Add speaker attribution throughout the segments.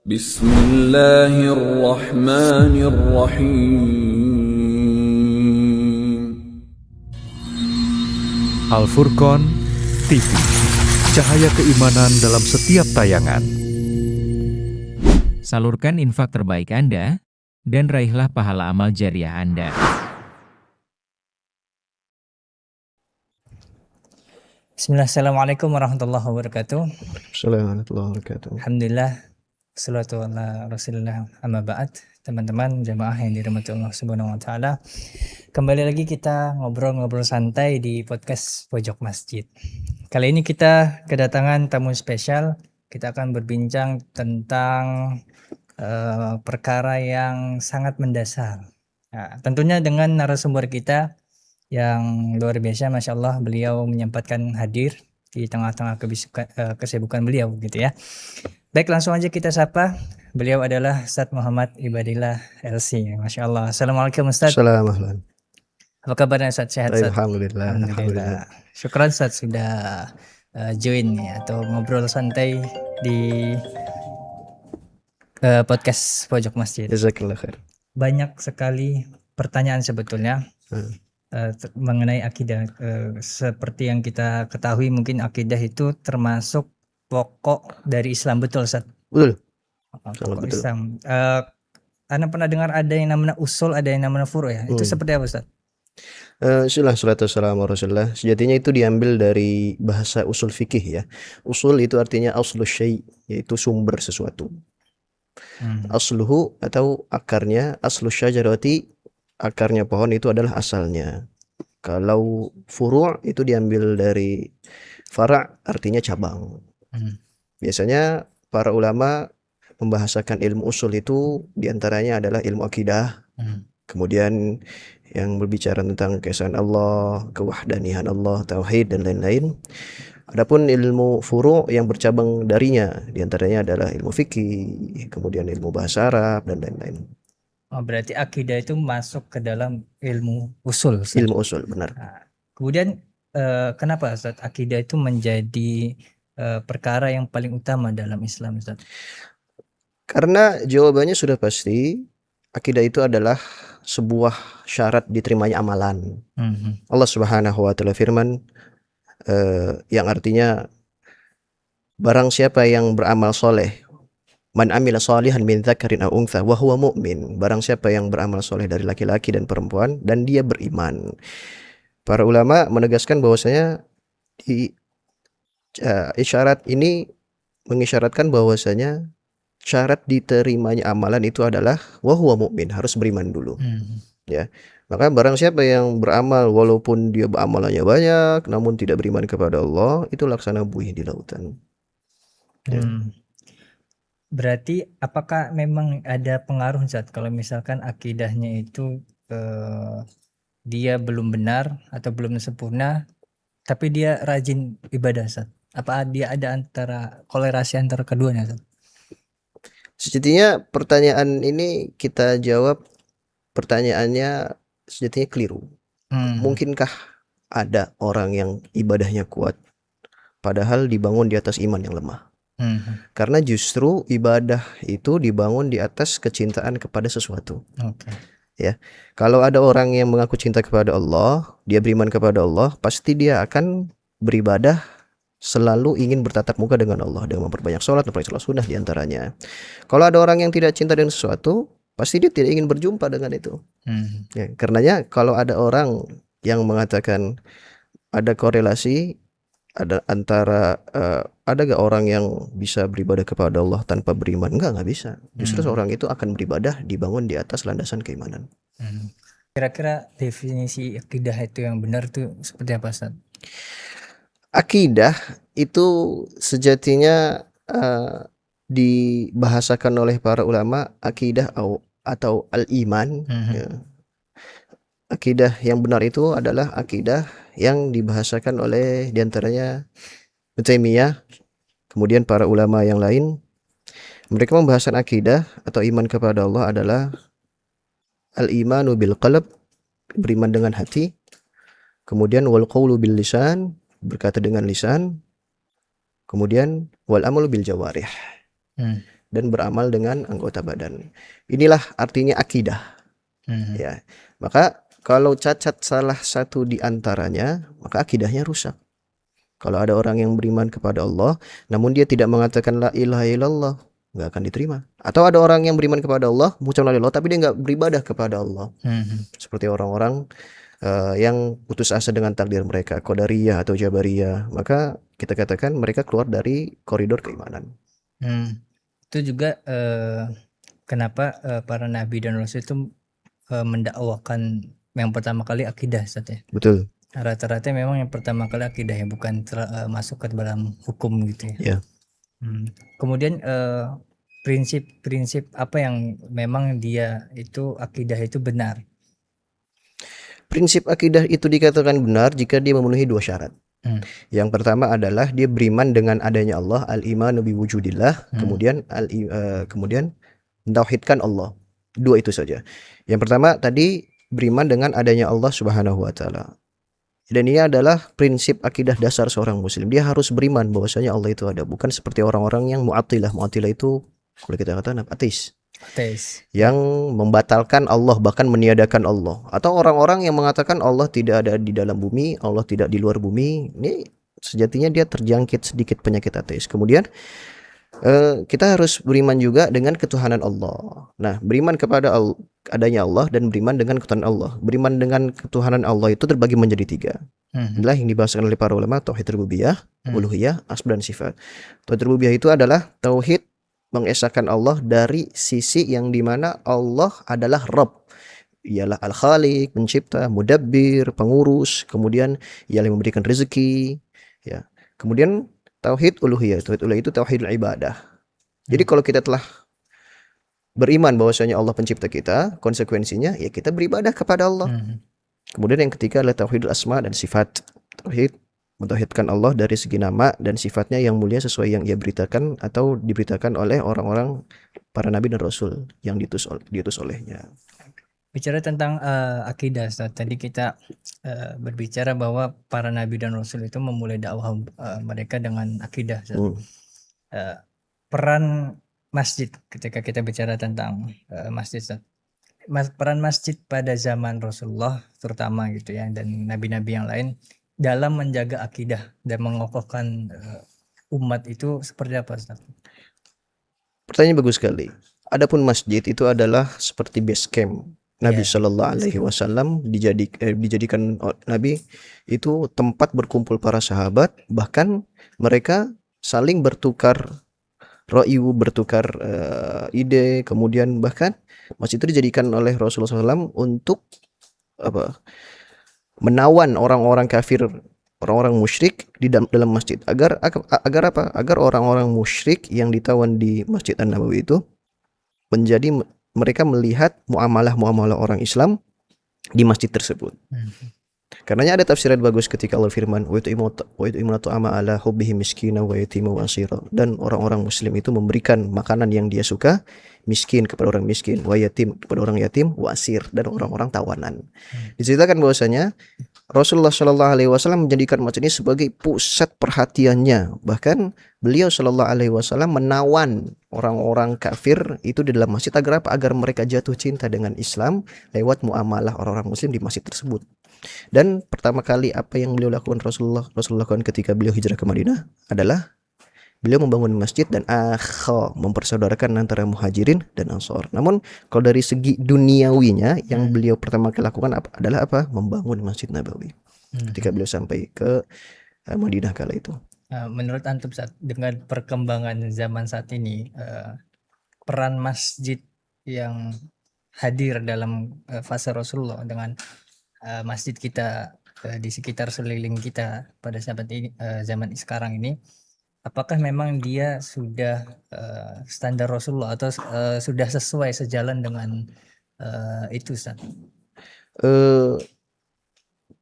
Speaker 1: Bismillahirrahmanirrahim.
Speaker 2: Al-Furqan TV, cahaya keimanan dalam setiap tayangan.
Speaker 3: Salurkan infak terbaik Anda dan raihlah pahala amal jariah Anda.
Speaker 4: Bismillahirrahmanirrahim warahmatullahi wabarakatuh.
Speaker 5: Assalamualaikum warahmatullahi wabarakatuh.
Speaker 4: Alhamdulillah, salatu ala rasulillah, amma ba'd. Teman-teman jamaah yang dirahmati Allah subhanahu wa ta'ala, kembali lagi kita ngobrol-ngobrol santai di podcast Pojok Masjid. Kali ini kita kedatangan tamu spesial. Kita akan berbincang tentang perkara yang sangat mendasar. Nah, tentunya dengan narasumber kita yang luar biasa, Masya Allah, beliau menyempatkan hadir di tengah-tengah kesibukan beliau gitu ya. Baik, langsung aja kita sapa. Beliau adalah Ustadz Muhammad Ibadillah LC. Masya Allah. Assalamualaikum Ustadz.
Speaker 5: Assalamualaikum.
Speaker 4: Apa kabarnya Ustadz? Sehat Ustadz?
Speaker 5: Alhamdulillah.
Speaker 4: Syukran Ustadz sudah join nih atau ngobrol santai di podcast Pojok Masjid.
Speaker 5: Jazakallah khair.
Speaker 4: Banyak sekali pertanyaan sebetulnya mengenai akidah. Seperti yang kita ketahui, mungkin akidah itu termasuk pokok dari Islam, betul Ustaz?
Speaker 5: Betul.
Speaker 4: Pokok
Speaker 5: betul.
Speaker 4: Islam. Anda pernah dengar ada yang namanya usul, ada yang namanya furu' ya? Itu seperti apa Ustaz?
Speaker 5: Salatu wassalamu ala Rasulillah. Sejatinya itu diambil dari bahasa usul fikih ya. Usul itu artinya aslu syai', yaitu sumber sesuatu. Asluhu atau akarnya, aslu syajarati, akarnya pohon itu adalah asalnya. Kalau furu' itu diambil dari fara', artinya cabang. Biasanya para ulama membahasakan ilmu usul itu diantaranya adalah ilmu akidah, kemudian yang berbicara tentang keesaan Allah, kewahdanihan Allah, tauhid dan lain-lain. Adapun ilmu furu' yang bercabang darinya diantaranya adalah ilmu fikih, kemudian ilmu bahasa Arab dan lain-lain.
Speaker 4: Oh, berarti akidah itu masuk ke dalam ilmu usul, Ustaz?
Speaker 5: Ilmu usul, benar.
Speaker 4: Nah, kemudian kenapa Ustaz akidah itu menjadi perkara yang paling utama dalam Islam, Ustaz?
Speaker 5: Karena jawabannya sudah pasti, akidah itu adalah sebuah syarat diterimanya amalan. Allah Subhanahu wa ta'ala firman yang artinya barang siapa yang beramal soleh, man amila salihan min dzakarin aw untha wa huwa mu'min, barang siapa yang beramal soleh dari laki-laki dan perempuan dan dia beriman. Para ulama menegaskan bahwasanya isyarat ini mengisyaratkan bahwasanya syarat diterimanya amalan itu adalah wa huwa mu'min, harus beriman dulu. Ya. Maka barang siapa yang beramal walaupun dia amalannya banyak namun tidak beriman kepada Allah, itu laksana buih di lautan. Ya.
Speaker 4: Berarti apakah memang ada pengaruh Ustaz kalau misalkan akidahnya itu dia belum benar atau belum sempurna tapi dia rajin ibadah Ustaz? Apa dia ada antara kolerasi antara keduanya Ustaz?
Speaker 5: Sejatinya pertanyaan ini kita jawab, pertanyaannya sejatinya keliru. Mungkinkah ada orang yang ibadahnya kuat padahal dibangun di atas iman yang lemah? Karena justru ibadah itu dibangun di atas kecintaan kepada sesuatu. Ya, kalau ada orang yang mengaku cinta kepada Allah, dia beriman kepada Allah, pasti dia akan beribadah, selalu ingin bertatap muka dengan Allah dengan memperbanyak sholat, memperbanyak sholat sunnah diantaranya. Kalau ada orang yang tidak cinta dengan sesuatu, pasti dia tidak ingin berjumpa dengan itu. Ya, karenanya kalau ada orang yang mengatakan ada korelasi, ada antara ada gak orang yang bisa beribadah kepada Allah tanpa beriman? Enggak bisa. Justru seorang itu akan beribadah dibangun di atas landasan keimanan.
Speaker 4: Kira-kira definisi akidah itu yang benar tuh seperti apa Ustaz?
Speaker 5: Akidah itu sejatinya dibahasakan oleh para ulama akidah atau al-iman. Ya. Akidah yang benar itu adalah akidah yang dibahasakan oleh diantaranya Ibnu Taimiyah, kemudian para ulama yang lain. Mereka membahasakan akidah atau iman kepada Allah adalah al-imanu bil qalb, beriman dengan hati, kemudian wal qawlu bil lisan, berkata dengan lisan, kemudian wal amalu bil jawarih, dan beramal dengan anggota badan. Inilah artinya akidah. Ya. Maka kalau cacat salah satu di antaranya, maka akidahnya rusak. Kalau ada orang yang beriman kepada Allah, namun dia tidak mengatakan la ilaha illallah, nggak akan diterima. Atau ada orang yang beriman kepada Allah, mengucap la ilaha illallah, tapi dia nggak beribadah kepada Allah. Seperti orang-orang yang putus asa dengan takdir mereka, Qadariyah atau Jabariyah, maka kita katakan mereka keluar dari koridor keimanan.
Speaker 4: Itu juga kenapa para nabi dan rasul itu mendakwakan yang pertama kali akidah, Ustaz ya.
Speaker 5: Betul.
Speaker 4: Rata-rata memang yang pertama kali akidah ya, bukan masuk ke dalam hukum gitu ya.
Speaker 5: Ya.
Speaker 4: Kemudian prinsip-prinsip apa yang memang dia itu akidah itu benar?
Speaker 5: Prinsip akidah itu dikatakan benar jika dia memenuhi 2 syarat. Yang pertama adalah dia beriman dengan adanya Allah, al-imanu bi wujudillah, kemudian mentauhidkan Allah. 2 itu saja. Yang pertama tadi beriman dengan adanya Allah Subhanahu wa taala. Dan ini adalah prinsip akidah dasar seorang muslim. Dia harus beriman bahwasanya Allah itu ada, bukan seperti orang-orang yang Mu'attilah. Mu'attilah itu kalau kita katakan ateis. Yang membatalkan Allah, bahkan meniadakan Allah. Atau orang-orang yang mengatakan Allah tidak ada di dalam bumi, Allah tidak di luar bumi. Ini sejatinya dia terjangkit sedikit penyakit ateis. Kemudian kita harus beriman juga dengan ketuhanan Allah. Nah, beriman kepada adanya Allah dan beriman dengan ketuhanan Allah. Beriman dengan ketuhanan Allah itu terbagi menjadi 3. Inilah yang dibahaskan oleh para ulama, tauhid rububiyah, uluhiyah, asma dan sifat. Tauhid rububiyah itu adalah tauhid mengesahkan Allah dari sisi yang dimana Allah adalah Rabb. Ialah Al-Khaliq, pencipta, mudabbir, pengurus, kemudian ialah yang memberikan rezeki, ya. Kemudian tauhid uluhiyah. Tauhid uluhiyah itu tauhidul ibadah. Jadi kalau kita telah beriman bahwasanya Allah pencipta kita, konsekuensinya ya kita beribadah kepada Allah. Kemudian yang ketiga adalah tauhidul asma dan sifat. Tauhid mentauhidkan Allah dari segi nama dan sifatnya yang mulia sesuai yang ia beritakan atau diberitakan oleh orang-orang para nabi dan rasul yang diutus olehnya.
Speaker 4: Bicara tentang akidah, Ustaz. Tadi kita berbicara bahwa para nabi dan rasul itu memulai dakwah mereka dengan akidah, Ustaz. Peran masjid ketika kita bicara tentang masjid, Ustaz. Peran masjid pada zaman Rasulullah terutama gitu ya, dan nabi-nabi yang lain dalam menjaga akidah dan mengokohkan umat itu seperti apa, Ustaz?
Speaker 5: Pertanyaan bagus sekali. Adapun masjid itu adalah seperti base camp. Nabi Shallallahu Alaihi Wasallam dijadikan Nabi itu tempat berkumpul para sahabat, bahkan mereka saling bertukar ro'yu, bertukar ide, kemudian bahkan masjid itu dijadikan oleh Rasulullah SAW untuk menawan orang-orang kafir, orang-orang musyrik di dalam masjid agar apa? Agar orang-orang musyrik yang ditawan di Masjid An-Nabawi itu menjadi mereka melihat muamalah orang Islam di masjid tersebut. Karenanya ada tafsiran bagus ketika Allah firman wa yu'imuna ta'ama ala hubbihi miskina wa yatima wa asira, dan orang-orang muslim itu memberikan makanan yang dia suka, miskin kepada orang miskin, wa yatim kepada orang yatim, wa asir dan orang-orang tawanan. Diceritakan bahwasanya Rasulullah Shallallahu Alaihi Wasallam menjadikan masjid ini sebagai pusat perhatiannya. Bahkan beliau Shallallahu Alaihi Wasallam menawan orang-orang kafir itu di dalam masjid agar apa? Agar mereka jatuh cinta dengan Islam lewat muamalah orang-orang muslim di masjid tersebut. Dan pertama kali apa yang beliau lakukan Rasulullah lakukan ketika beliau hijrah ke Madinah adalah beliau membangun masjid dan mempersaudarakan antara muhajirin dan ansor. Namun kalau dari segi duniawinya yang beliau pertama kali lakukan adalah apa? Membangun Masjid Nabawi ketika beliau sampai ke Madinah kala itu.
Speaker 4: Menurut antum dengan perkembangan zaman saat ini, peran masjid yang hadir dalam fase Rasulullah dengan masjid kita di sekitar seliling kita pada zaman sekarang ini, apakah memang dia sudah standar Rasulullah atau sudah sesuai sejalan dengan itu, Ustaz?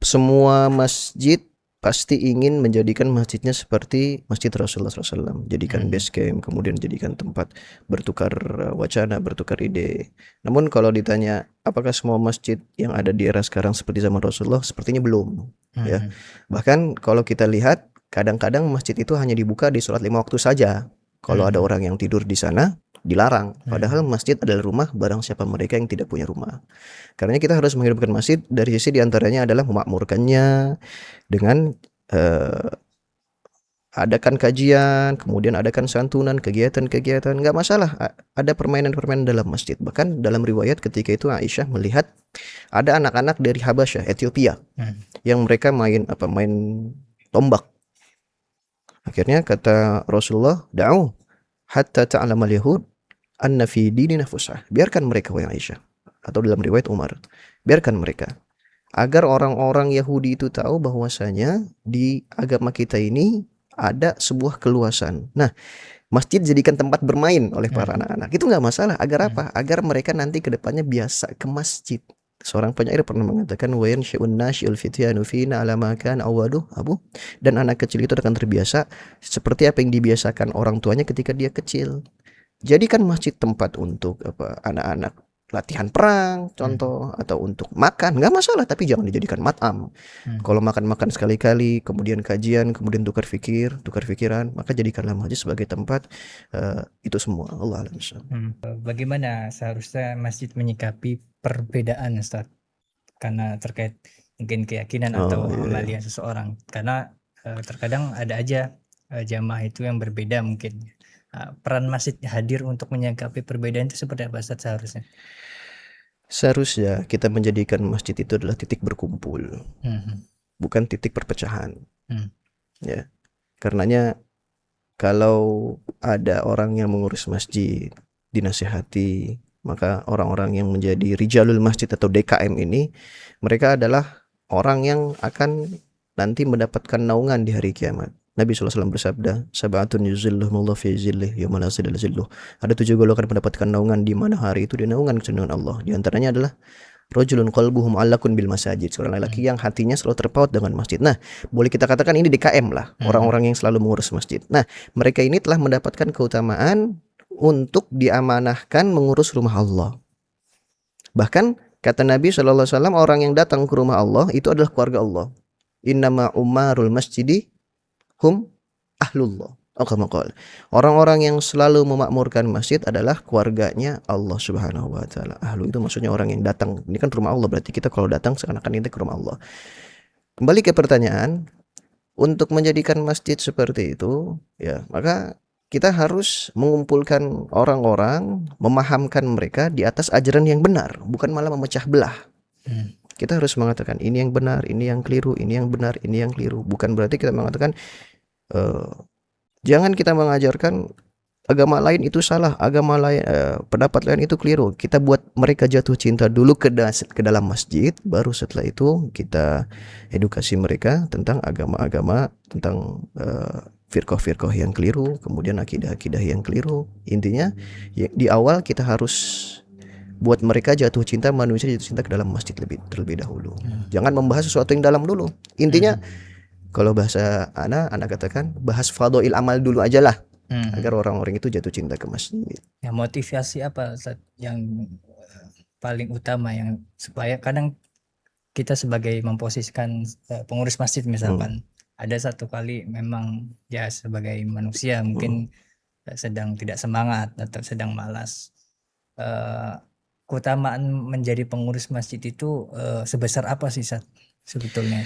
Speaker 5: Semua masjid pasti ingin menjadikan masjidnya seperti masjid Rasulullah SAW, jadikan base camp, kemudian jadikan tempat bertukar wacana, bertukar ide. Namun kalau ditanya apakah semua masjid yang ada di era sekarang seperti zaman Rasulullah, sepertinya belum. Ya, bahkan kalau kita lihat kadang-kadang masjid itu hanya dibuka di sholat 5 waktu saja. Kalau ada orang yang tidur di sana, dilarang. Padahal masjid adalah rumah barang siapa mereka yang tidak punya rumah. Karena kita harus menghidupkan masjid dari sisi diantaranya adalah memakmurkannya dengan adakan kajian, kemudian adakan santunan, kegiatan-kegiatan, nggak masalah. Ada permainan-permainan dalam masjid. Bahkan dalam riwayat ketika itu Aisyah melihat ada anak-anak dari Habasyah, Ethiopia, yang mereka main tombak. Akhirnya kata Rasulullah, "Da'u hatta ta'lamal yahud anna fi dinina fusah." Biarkan mereka, wahai Aisyah. Atau dalam riwayat Umar, biarkan mereka. Agar orang-orang Yahudi itu tahu bahwasanya di agama kita ini ada sebuah keluasan. Nah, masjid jadikan tempat bermain oleh para anak-anak. Itu nggak masalah. Agar apa? Agar mereka nanti ke depannya biasa ke masjid. Seorang penyair pernah mengatakan, "Wa yanshi'un nashi'ul fityanu fina ala ma kana awwaduh abu." Dan anak kecil itu akan terbiasa seperti apa yang dibiasakan orang tuanya ketika dia kecil. Jadikan masjid tempat untuk anak-anak latihan perang contoh, atau untuk makan, nggak masalah, tapi jangan dijadikan matam. Kalau makan sekali-kali, kemudian kajian, kemudian tukar fikiran, maka jadikanlah masjid sebagai tempat itu semua. Allah alam.
Speaker 4: Bagaimana seharusnya masjid menyikapi perbedaan, Ustaz? Karena terkait mungkin keyakinan atau amalia seseorang. Karena terkadang ada aja jamaah itu yang berbeda mungkin. Peran masjid hadir untuk menyikapi perbedaan itu seperti apa, Ustaz, seharusnya?
Speaker 5: Seharusnya kita menjadikan masjid itu adalah titik berkumpul, bukan titik perpecahan. Ya, karenanya kalau ada orang yang mengurus masjid, dinasihati, maka orang-orang yang menjadi rijalul masjid atau DKM ini, mereka adalah orang yang akan nanti mendapatkan naungan di hari kiamat. Nabi SAW bersabda, "Sab'atun yuzilluhumullahu fi zillih yauma la zilla zilluh." Ada 7 golongan mendapatkan naungan di mana hari itu di naungan kecenderungan Allah. Di antaranya adalah rajulun qalbuhu mu'allaqun bil masajid, seorang lelaki yang hatinya selalu terpaut dengan masjid. Nah, boleh kita katakan ini DKM lah, orang-orang yang selalu mengurus masjid. Nah, mereka ini telah mendapatkan keutamaan untuk diamanahkan mengurus rumah Allah. Bahkan kata Nabi SAW, orang yang datang ke rumah Allah itu adalah keluarga Allah. Innama umarul masjidi hum ahlullah. Orang-orang yang selalu memakmurkan masjid adalah keluarganya Allah Subhanahu wa taala. Ahlu itu maksudnya orang yang datang. Ini kan rumah Allah, berarti kita kalau datang seakan-akan kita ke rumah Allah. Kembali ke pertanyaan, untuk menjadikan masjid seperti itu, ya, maka kita harus mengumpulkan orang-orang, memahamkan mereka di atas ajaran yang benar, bukan malah memecah belah. Kita harus mengatakan ini yang benar, ini yang keliru, ini yang benar, ini yang keliru. Bukan berarti kita mengatakan jangan kita mengajarkan agama lain itu salah, agama lain pendapat lain itu keliru. Kita buat mereka jatuh cinta dulu ke dalam masjid, baru setelah itu kita edukasi mereka tentang agama-agama, tentang firqah-firqah yang keliru, kemudian akidah-akidah yang keliru. Intinya di awal kita harus buat mereka jatuh cinta, manusia jatuh cinta ke dalam masjid terlebih dahulu. Jangan membahas sesuatu yang dalam dulu. Intinya kalau bahasa anak katakan, bahas fadhail amal dulu aja lah, agar orang-orang itu jatuh cinta ke masjid.
Speaker 4: Ya, motivasi apa, Ustaz, yang paling utama yang supaya kadang kita sebagai memposisikan pengurus masjid misalkan, ada satu kali memang ya sebagai manusia mungkin sedang tidak semangat atau sedang malas. Keutamaan menjadi pengurus masjid itu sebesar apa sih, Ustaz, sebetulnya?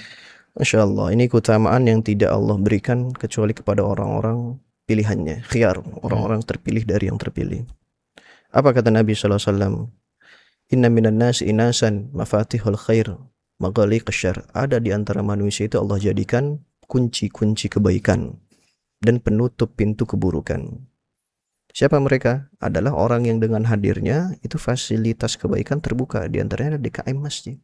Speaker 5: Masya Allah, ini keutamaan yang tidak Allah berikan kecuali kepada orang-orang pilihannya, khiyar, orang-orang terpilih dari yang terpilih. Apa kata Nabi SAW? Inna minan nasi inasan mafatihul khair maghaliqash syarr. Ada di antara manusia itu Allah jadikan kunci-kunci kebaikan dan penutup pintu keburukan. Siapa mereka? Adalah orang yang dengan hadirnya itu fasilitas kebaikan terbuka, di antaranya DKM masjid.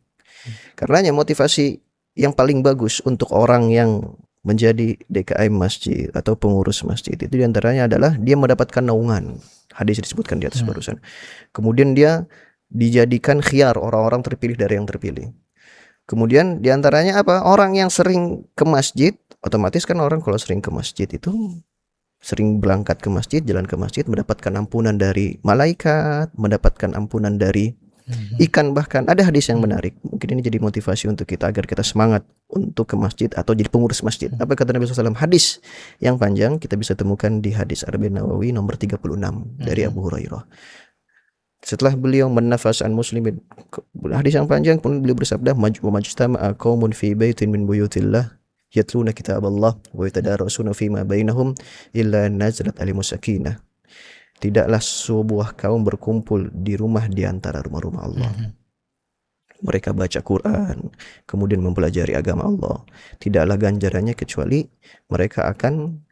Speaker 5: Karenanya motivasi yang paling bagus untuk orang yang menjadi DKM masjid atau pengurus masjid itu diantaranya adalah dia mendapatkan naungan. Hadis disebutkan di atas barusan. Kemudian dia dijadikan khiyar, orang-orang terpilih dari yang terpilih. Kemudian diantaranya apa? Orang yang sering ke masjid, otomatis kan orang kalau sering ke masjid itu sering berangkat ke masjid, jalan ke masjid, mendapatkan ampunan dari malaikat, mendapatkan ampunan dari ikan bahkan. Ada hadis yang menarik, mungkin ini jadi motivasi untuk kita agar kita semangat untuk ke masjid atau jadi pengurus masjid. Apa kata Nabi SAW? Hadis yang panjang kita bisa temukan di hadis Arba'in Nawawi nomor 36 dari Abu Hurairah. Setelah beliau menafas an muslimin, hadis yang panjang pun beliau bersabda, majtama'a qaumun fi baitin min buyutillah yatluna kitaballah wa yatadarasuna fima bainahum illa nazalat alimus sakinah. Tidaklah sebuah kaum berkumpul di rumah di antara rumah-rumah Allah. Mereka baca Quran, kemudian mempelajari agama Allah. Tidaklah ganjarannya kecuali mereka akan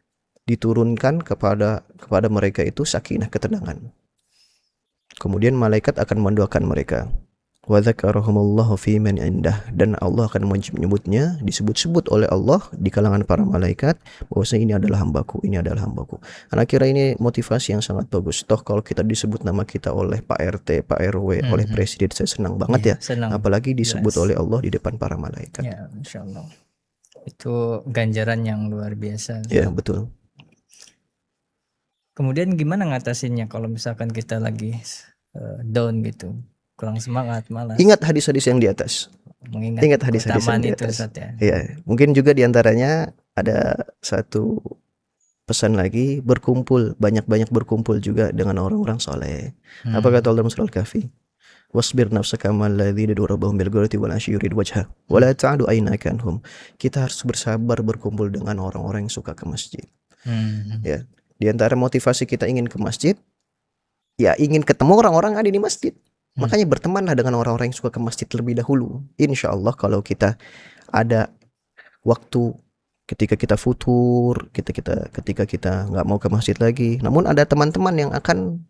Speaker 5: diturunkan kepada mereka itu sakinah, ketenangan. Kemudian malaikat akan mendoakan mereka. Wa dzakarahumullahu fi man indah, dan Allah akan menyebutnya, disebut-sebut oleh Allah di kalangan para malaikat bahwasanya ini adalah hambaku, ini adalah hambaku. Anak kira ini motivasi yang sangat bagus. Toh kalau kita disebut nama kita oleh Pak RT, Pak RW, oleh presiden, saya senang banget ya.
Speaker 4: Senang.
Speaker 5: Apalagi disebut oleh Allah di depan para malaikat.
Speaker 4: Ya, insyaallah. Itu ganjaran yang luar biasa.
Speaker 5: Ya, betul.
Speaker 4: Kemudian gimana ngatasinnya kalau misalkan kita lagi down gitu, kurang semangat, malas?
Speaker 5: Ingat hadis-hadis yang di atas. Ingat hadis-hadis yang di atas. Ya, mungkin juga diantaranya ada satu pesan lagi, berkumpul, banyak-banyak berkumpul juga dengan orang-orang soleh. Apa kata Allah dalam surah Al-Kahfi? Wasbir nafsaka ma'al ladzina darabahum bil ghurati wal ashi yurid wajha wa la ta'du aynaka anhum. Kita harus bersabar berkumpul dengan orang-orang yang suka ke masjid. Ya, di antara motivasi kita ingin ke masjid, ya ingin ketemu orang-orang ada di masjid. Makanya bertemanlah dengan orang-orang yang suka ke masjid terlebih dahulu. Insya Allah kalau kita ada waktu ketika kita futur, ketika kita nggak mau ke masjid lagi, namun ada teman-teman yang akan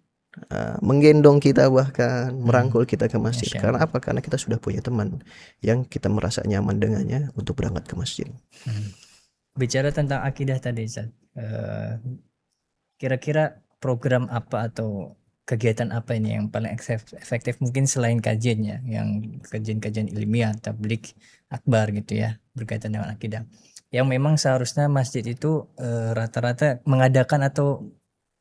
Speaker 5: menggendong kita, bahkan merangkul kita ke masjid. Karena apa? Karena kita sudah punya teman yang kita merasa nyaman dengannya untuk berangkat ke masjid.
Speaker 4: Bicara tentang akidah tadi, Ustaz, kira-kira program apa atau kegiatan apa ini yang paling efektif mungkin selain kajiannya, yang kajian-kajian ilmiah, tabligh akbar gitu ya, berkaitan dengan akidah, yang memang seharusnya masjid itu rata-rata mengadakan atau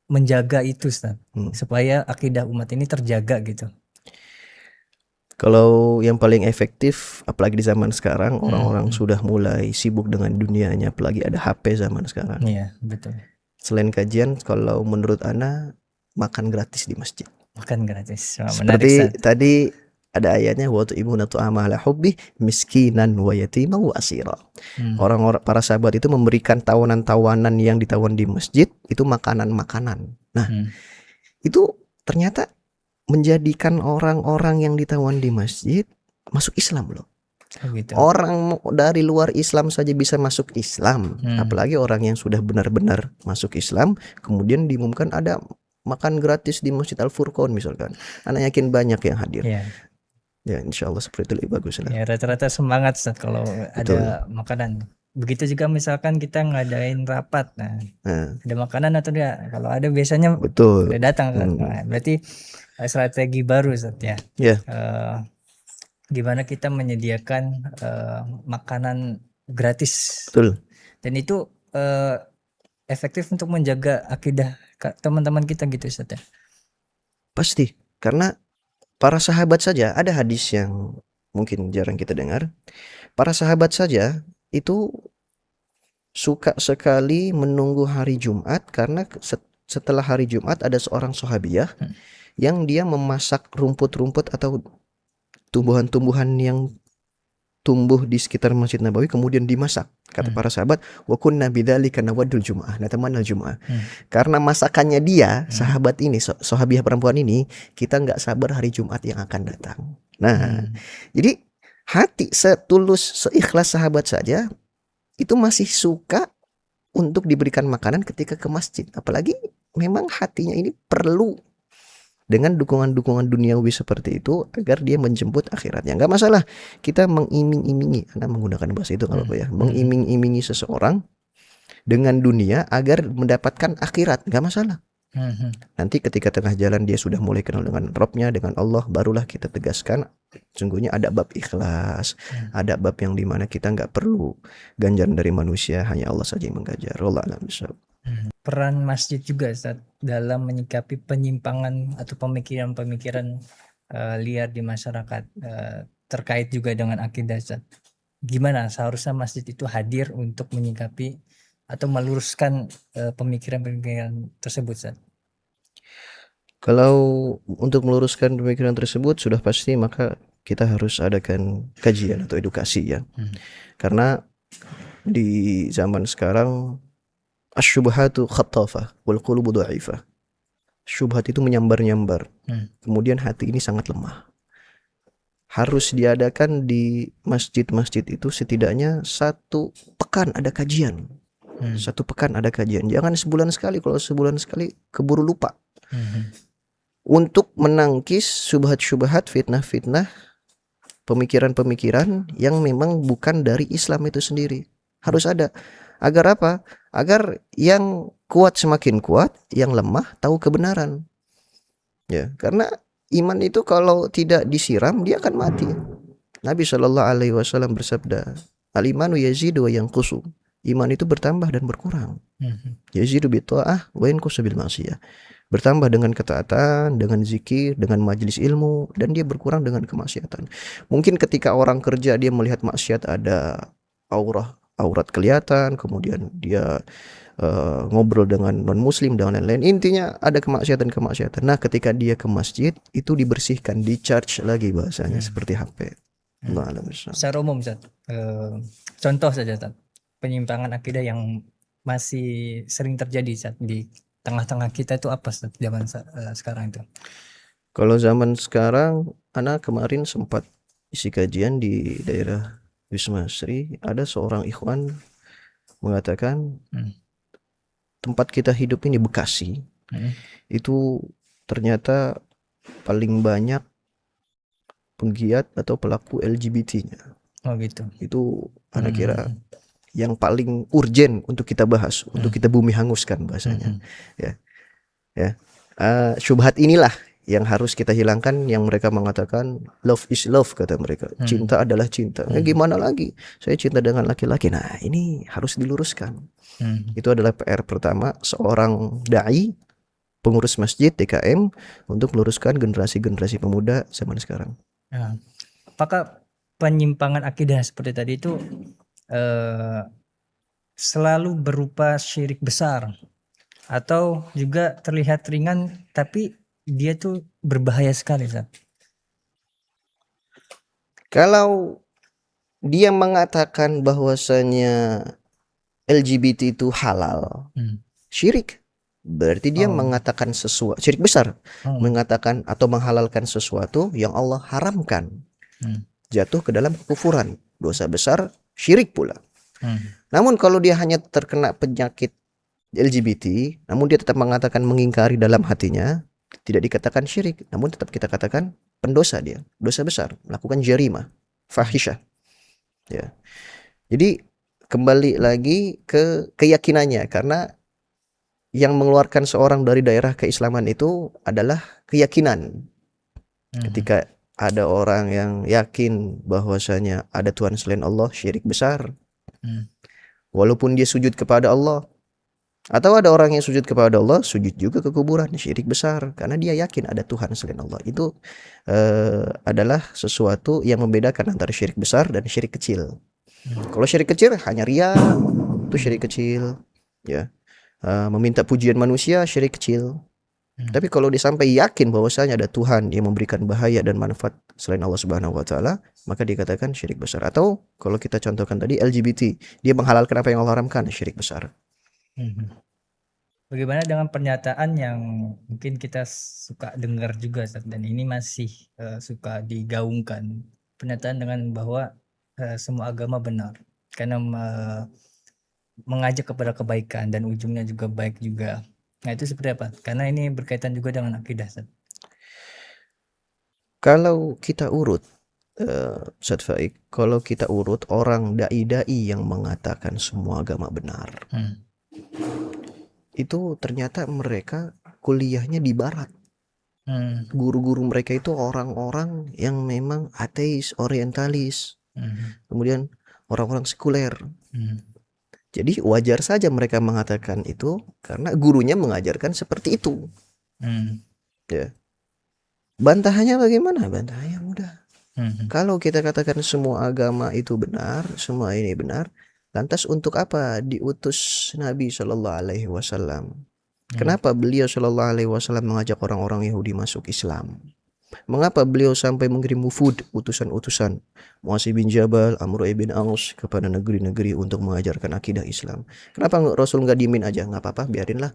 Speaker 4: menjaga itu, Ustaz, supaya akidah umat ini terjaga gitu.
Speaker 5: Kalau yang paling efektif, apalagi di zaman sekarang, orang-orang sudah mulai sibuk dengan dunianya, apalagi ada HP zaman sekarang.
Speaker 4: Iya, betul.
Speaker 5: Selain kajian, kalau menurut Ana, makan gratis di masjid.
Speaker 4: Makan gratis.
Speaker 5: Seperti tadi ada ayatnya, wa tu'imuna tu'ama ala hubbi miskinan wa yatima wa asira. Orang-orang para sahabat itu memberikan tawanan-tawanan yang ditawan di masjid, itu makanan-makanan. Nah, itu ternyata menjadikan orang-orang yang ditawan di masjid masuk Islam loh.
Speaker 4: Gitu.
Speaker 5: Orang dari luar Islam saja bisa masuk Islam, apalagi orang yang sudah benar-benar masuk Islam, kemudian diumumkan ada makan gratis di Masjid Al-Furqon misalkan. Anak yakin banyak yang hadir. Ya, insya Allah seperti itu lebih bagus lah.
Speaker 4: Ya, rata-rata semangat Ustaz kalau ada makanan. Begitu juga misalkan kita ngadain rapat, ada makanan atau enggak? Kalau ada biasanya udah datang. Nah, berarti strategi baru Ustaz ya. Gimana kita menyediakan makanan gratis.
Speaker 5: Betul.
Speaker 4: Dan itu efektif untuk menjaga akidah teman-teman kita gitu, Ustaz ya.
Speaker 5: Pasti, karena para sahabat saja, ada hadis yang mungkin jarang kita dengar. Para sahabat saja itu suka sekali menunggu hari Jumat, karena setelah hari Jumat ada seorang sahabiah yang dia memasak rumput-rumput atau tumbuhan-tumbuhan yang tumbuh di sekitar Masjid Nabawi, kemudian dimasak. Kata para sahabat, wa kunna bidzalika nawaddul jumu'ah, natamanna jumu'ah. Karena masakannya dia, sahabat ini, sahabiah perempuan ini, kita nggak sabar hari Jumat yang akan datang. Nah, jadi hati setulus, seikhlas sahabat saja itu masih suka untuk diberikan makanan ketika ke masjid. Apalagi memang hatinya ini perlu dengan dukungan-dukungan duniawi seperti itu agar dia menjemput akhiratnya. Nggak masalah kita mengiming-imingi, Anda menggunakan bahasa itu kalau ya, mengiming-imingi seseorang dengan dunia agar mendapatkan akhirat, nggak masalah. Nanti ketika tengah jalan dia sudah mulai kenal dengan Rabbnya, dengan Allah, barulah kita tegaskan sungguhnya ada bab ikhlas, ada bab yang dimana kita nggak perlu ganjaran dari manusia, hanya Allah saja yang menggajar. Wallahu a'lam bishawab.
Speaker 4: Peran masjid juga Ustaz dalam menyikapi penyimpangan atau pemikiran-pemikiran liar di masyarakat terkait juga dengan akidah, Ustaz. Gimana seharusnya masjid itu hadir untuk menyikapi atau meluruskan pemikiran-pemikiran tersebut, Ustaz?
Speaker 5: Kalau untuk meluruskan pemikiran tersebut sudah pasti maka kita harus adakan kajian atau edukasi ya. Karena di zaman sekarang asyubhatu khattafah wal qulubu dha'ifah. Syubhat itu menyambar-nyambar. Kemudian hati ini sangat lemah. Harus diadakan di masjid-masjid itu setidaknya 1 pekan ada kajian. 1 pekan ada kajian. Jangan sebulan sekali. Kalau sebulan sekali keburu lupa. Untuk menangkis syubhat-syubhat, fitnah-fitnah, pemikiran-pemikiran yang memang bukan dari Islam itu sendiri. Harus ada. Agar apa? Agar yang kuat semakin kuat, yang lemah tahu kebenaran. Ya, karena iman itu kalau tidak disiram dia akan mati. Nabi SAW bersabda, "Al-imanu yazidu wa yanqusu." Iman itu bertambah dan berkurang. Yazidu bi ta'ah wa yanqusu bil ma'siyah. Bertambah dengan ketaatan, dengan zikir, dengan majelis ilmu, dan dia berkurang dengan kemaksiatan. Mungkin ketika orang kerja dia melihat maksiat ada aurat kelihatan, kemudian dia ngobrol dengan non muslim dan lain-lain. Intinya ada kemaksiatan. Nah, ketika dia ke masjid itu dibersihkan, di-charge lagi bahasanya seperti HP.
Speaker 4: Secara umum, Ustaz, contoh saja, Ustaz, penyimpangan akidah yang masih sering terjadi, Ustaz, di tengah-tengah kita itu apa, Ustaz, zaman sekarang itu?
Speaker 5: Kalau zaman sekarang, anak kemarin sempat isi kajian di daerah Wisma Sri, ada seorang ikhwan mengatakan tempat kita hidup ini Bekasi, itu ternyata paling banyak penggiat atau pelaku LGBT-nya.
Speaker 4: Oh gitu.
Speaker 5: Itu anak kira yang paling urgen untuk kita bahas, untuk kita bumi hanguskan bahasanya. Ya. Syubhat inilah yang harus kita hilangkan, yang mereka mengatakan love is love, kata mereka. Cinta adalah cinta. Gimana lagi? Saya cinta dengan laki-laki. Nah, ini harus diluruskan. Itu adalah PR pertama seorang dai, pengurus masjid DKM, untuk meluruskan generasi-generasi pemuda zaman sekarang.
Speaker 4: Ya. Apakah penyimpangan akidah seperti tadi itu selalu berupa syirik besar, atau juga terlihat ringan tapi dia tuh berbahaya sekali, Ustaz?
Speaker 5: Kalau dia mengatakan bahwasanya LGBT itu halal, syirik, berarti dia mengatakan sesuatu syirik besar, mengatakan atau menghalalkan sesuatu yang Allah haramkan, jatuh ke dalam kekufuran, dosa besar, syirik pula. Namun kalau dia hanya terkena penyakit LGBT, namun dia tetap mengatakan mengingkari dalam hatinya, tidak dikatakan syirik, namun tetap kita katakan pendosa dia, dosa besar, melakukan jarimah, fahisyah. Ya. Jadi kembali lagi ke keyakinannya, karena yang mengeluarkan seorang dari daerah keislaman itu adalah keyakinan. Ketika ada orang yang yakin bahwasanya ada Tuhan selain Allah, syirik besar. Walaupun dia sujud kepada Allah, atau ada orang yang sujud kepada Allah, sujud juga ke kuburan, syirik besar, karena dia yakin ada Tuhan selain Allah. Itu adalah sesuatu yang membedakan antara syirik besar dan syirik kecil. Kalau syirik kecil hanya riya, itu syirik kecil, ya. Meminta pujian manusia, syirik kecil. Tapi kalau dia sampai yakin bahwasanya ada Tuhan yang memberikan bahaya dan manfaat selain Allah Subhanahu wa taala, maka dikatakan syirik besar. Atau kalau kita contohkan tadi LGBT, dia menghalalkan apa yang Allah haramkan, syirik besar.
Speaker 4: Bagaimana dengan pernyataan yang mungkin kita suka dengar juga, Ustaz, dan ini masih suka digaungkan, pernyataan dengan bahwa semua agama benar karena mengajak kepada kebaikan dan ujungnya juga baik juga. Nah, itu seperti apa? Karena ini berkaitan juga dengan akidah, Ustaz.
Speaker 5: Kalau kita urut, Ustaz Faik, kalau kita urut orang dai-dai yang mengatakan semua agama benar, itu ternyata mereka kuliahnya di barat. Guru-guru mereka itu orang-orang yang memang ateis, orientalis, kemudian orang-orang sekuler. Jadi wajar saja mereka mengatakan itu karena gurunya mengajarkan seperti itu. Ya. Bantahannya bagaimana? Bantahannya mudah.
Speaker 4: Mhm.
Speaker 5: Kalau kita katakan semua agama itu benar, semua ini benar, lantas untuk apa diutus Nabi Shallallahu Alaihi Wasallam? Kenapa beliau Shallallahu Alaihi Wasallam mengajak orang-orang Yahudi masuk Islam? Mengapa beliau sampai mengirim wufud, utusan-utusan Mu'adz bin Jabal, Amr ibn Aus kepada negeri-negeri untuk mengajarkan akidah Islam? Kenapa Rasul nggak diemin aja? Nggak apa-apa, biarinlah.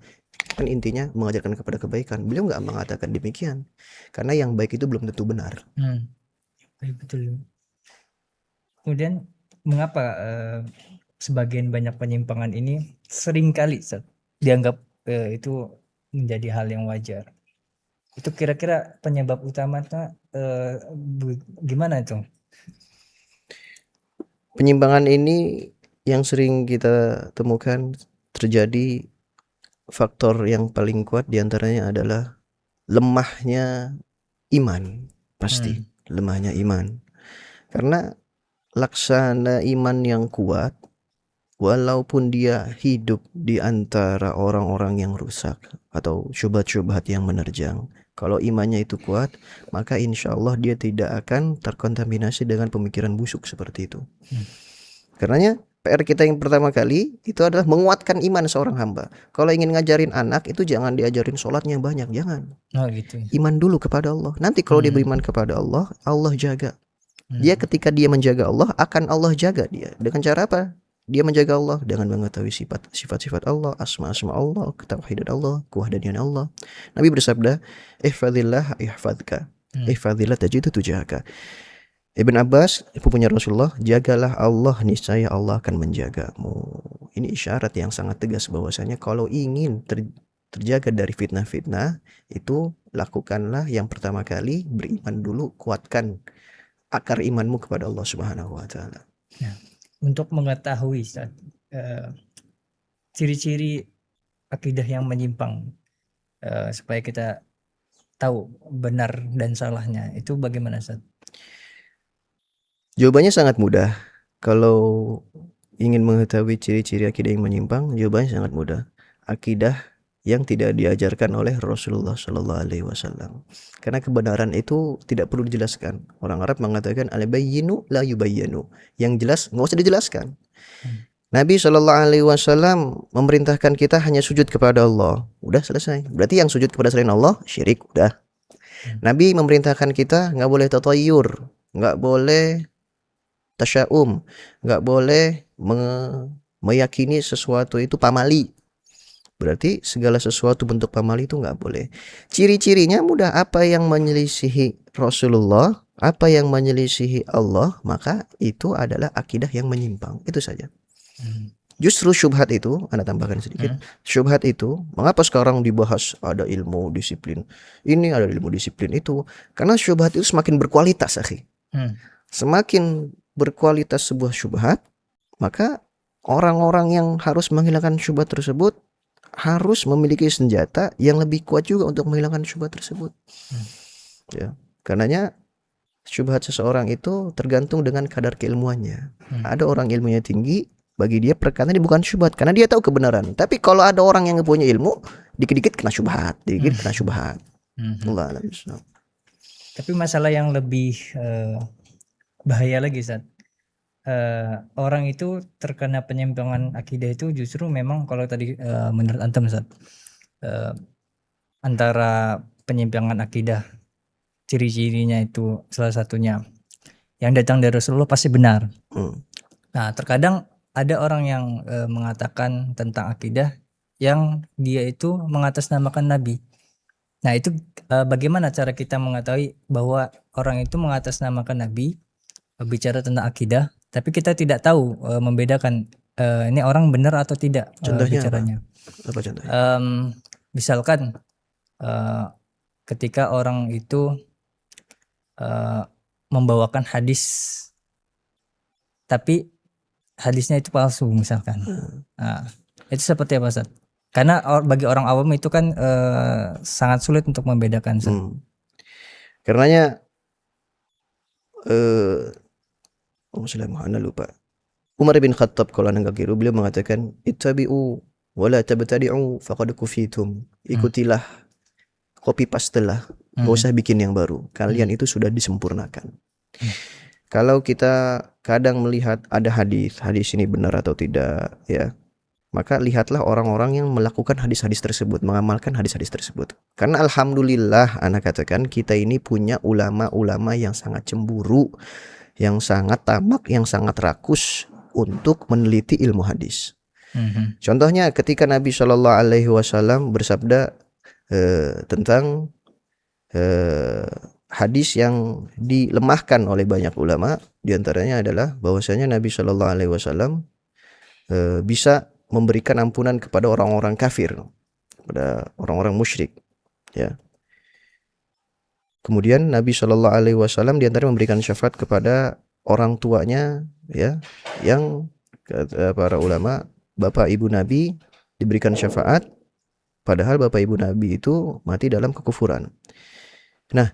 Speaker 5: Kan intinya mengajarkan kepada kebaikan. Beliau nggak mengatakan demikian, karena yang baik itu belum tentu benar.
Speaker 4: Betul. Kemudian mengapa sebagian banyak penyimpangan ini seringkali dianggap itu menjadi hal yang wajar? Itu kira-kira penyebab utamanya gimana itu?
Speaker 5: Penyimpangan ini yang sering kita temukan terjadi, faktor yang paling kuat diantaranya adalah lemahnya iman. Pasti lemahnya iman, karena laksana iman yang kuat, walaupun dia hidup di antara orang-orang yang rusak atau syubhat-syubhat yang menerjang, kalau imannya itu kuat, maka insya Allah dia tidak akan terkontaminasi dengan pemikiran busuk seperti itu. Karenanya PR kita yang pertama kali itu adalah menguatkan iman seorang hamba. Kalau ingin ngajarin anak itu jangan diajarin sholatnya banyak, jangan.
Speaker 4: Oh gitu.
Speaker 5: Iman dulu kepada Allah. Nanti kalau dia beriman kepada Allah, Allah jaga. Dia ketika dia menjaga Allah, akan Allah jaga dia. Dengan cara apa? Dia menjaga Allah dengan mengetahui sifat-sifat Allah, asma-asma Allah, ketauhidan Allah, kewahdaniyaan Allah. Nabi bersabda, ihfadzillah ihfadzka, ihfadzillah tajidu tujahaka. Ibn Abbas, punya Rasulullah, jagalah Allah, niscaya Allah akan menjagamu. Ini isyarat yang sangat tegas bahwasanya kalau ingin terjaga dari fitnah-fitnah, itu lakukanlah yang pertama kali, beriman dulu, kuatkan akar imanmu kepada Allah Subhanahu wa taala.
Speaker 4: Ya. Untuk mengetahui ciri-ciri akidah yang menyimpang, supaya kita tahu benar dan salahnya, itu bagaimana, Ustaz?
Speaker 5: Jawabannya sangat mudah. Kalau ingin mengetahui ciri-ciri akidah yang menyimpang, jawabannya sangat mudah. Akidah yang tidak diajarkan oleh Rasulullah Shallallahu Alaihi Wasallam. Karena kebenaran itu tidak perlu dijelaskan. Orang Arab mengatakan al-bayyinu la yubayyanu. Yang jelas nggak usah dijelaskan. Nabi Shallallahu Alaihi Wasallam memerintahkan kita hanya sujud kepada Allah. Udah selesai. Berarti yang sujud kepada selain Allah syirik. Udah. Nabi memerintahkan kita nggak boleh tatayur, nggak boleh tasya'um, nggak boleh meyakini sesuatu itu pamali. Berarti segala sesuatu bentuk pamali itu nggak boleh. Ciri-cirinya mudah. Apa yang menyelisihi Rasulullah, apa yang menyelisihi Allah, maka itu adalah akidah yang menyimpang. Itu saja. Justru syubhat itu, Anda tambahkan sedikit, syubhat itu, mengapa sekarang dibahas ada ilmu disiplin ini, ada ilmu disiplin itu? Karena syubhat itu semakin berkualitas, akhi. Semakin berkualitas sebuah syubhat, maka orang-orang yang harus menghilangkan syubhat tersebut harus memiliki senjata yang lebih kuat juga untuk menghilangkan syubhat tersebut. Ya, karenanya syubhat seseorang itu tergantung dengan kadar keilmuannya. Ada orang ilmunya tinggi, bagi dia perkara ini bukan syubhat karena dia tahu kebenaran. Tapi kalau ada orang yang punya ilmu, dikit-dikit kena syubhat, dikit-dikit kena syubhat. Allah alam.
Speaker 4: Tapi masalah yang lebih bahaya lagi, Ustaz. Orang itu terkena penyimpangan akidah itu justru memang kalau tadi menurut antum, Ustaz, antara penyimpangan akidah ciri-cirinya itu salah satunya yang datang dari Rasulullah pasti benar. Nah, terkadang ada orang yang mengatakan tentang akidah yang dia itu mengatasnamakan Nabi. Nah, itu bagaimana cara kita mengetahui bahwa orang itu mengatasnamakan Nabi, bicara tentang akidah, tapi kita tidak tahu membedakan ini orang benar atau tidak.
Speaker 5: Contohnya
Speaker 4: bicaranya.
Speaker 5: Apa contohnya?
Speaker 4: Misalkan ketika orang itu membawakan hadis, tapi hadisnya itu palsu misalkan. Nah, itu seperti apa, Ustaz? Karena bagi orang awam itu kan sangat sulit untuk membedakan, Ustaz.
Speaker 5: Karenanya Anda lupa. Umar bin Khattab kalau Anda nggak keliru, beliau mengatakan ittabi'u wa la tabtadi'u faqad kufitum. Ikutilah, copy paste lah, Gak usah bikin yang baru. Kalian itu sudah disempurnakan. Kalau kita kadang melihat ada hadis ini benar atau tidak, ya, maka lihatlah orang-orang yang melakukan hadis-hadis tersebut, mengamalkan hadis-hadis tersebut. Karena alhamdulillah, anak katakan kita ini punya ulama-ulama yang sangat cemburu, yang sangat tamak, yang sangat rakus untuk meneliti ilmu hadis. Contohnya ketika Nabi Shallallahu Alaihi Wasallam bersabda tentang hadis yang dilemahkan oleh banyak ulama, diantaranya adalah bahwasanya Nabi Shallallahu Alaihi Wasallam bisa memberikan ampunan kepada orang-orang kafir, kepada orang-orang musyrik, ya. Kemudian Nabi Shallallahu Alaihi Wasallam diantaranya memberikan syafaat kepada orang tuanya, ya, yang kata para ulama bapak ibu Nabi diberikan syafaat, padahal bapak ibu Nabi itu mati dalam kekufuran. Nah,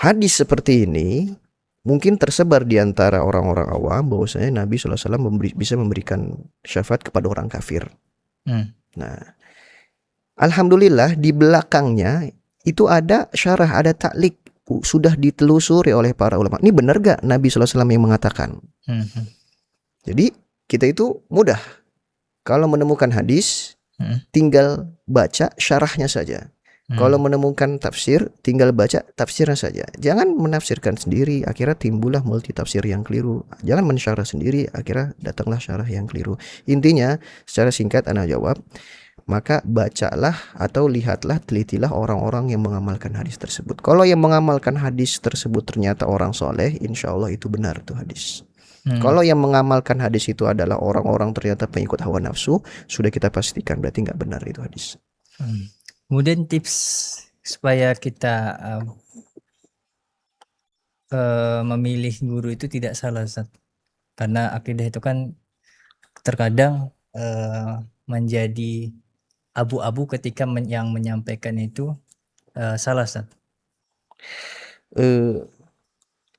Speaker 5: hadis seperti ini mungkin tersebar di antara orang-orang awam bahwasanya Nabi SAW bisa memberikan syafaat kepada orang kafir. Nah, alhamdulillah di belakangnya itu ada syarah, ada taklik, sudah ditelusuri oleh para ulama. Ini benar gak Nabi SAW yang mengatakan? Jadi kita itu mudah kalau menemukan hadis, tinggal baca syarahnya saja. Kalau menemukan tafsir, tinggal baca tafsirnya saja. Jangan menafsirkan sendiri, akhirnya timbullah multi tafsir yang keliru. Jangan mensyarah sendiri, akhirnya datanglah syarah yang keliru. Intinya, secara singkat ana jawab, maka bacalah atau lihatlah, telitilah orang-orang yang mengamalkan hadis tersebut. Kalau yang mengamalkan hadis tersebut ternyata orang soleh, insya Allah itu benar tuh hadis. Kalau yang mengamalkan hadis itu adalah orang-orang ternyata pengikut hawa nafsu, sudah kita pastikan berarti nggak benar itu hadis.
Speaker 4: Kemudian tips supaya kita memilih guru itu tidak salah, Ustaz. Karena akidah itu kan terkadang menjadi abu-abu ketika yang menyampaikan itu salah, Ustaz.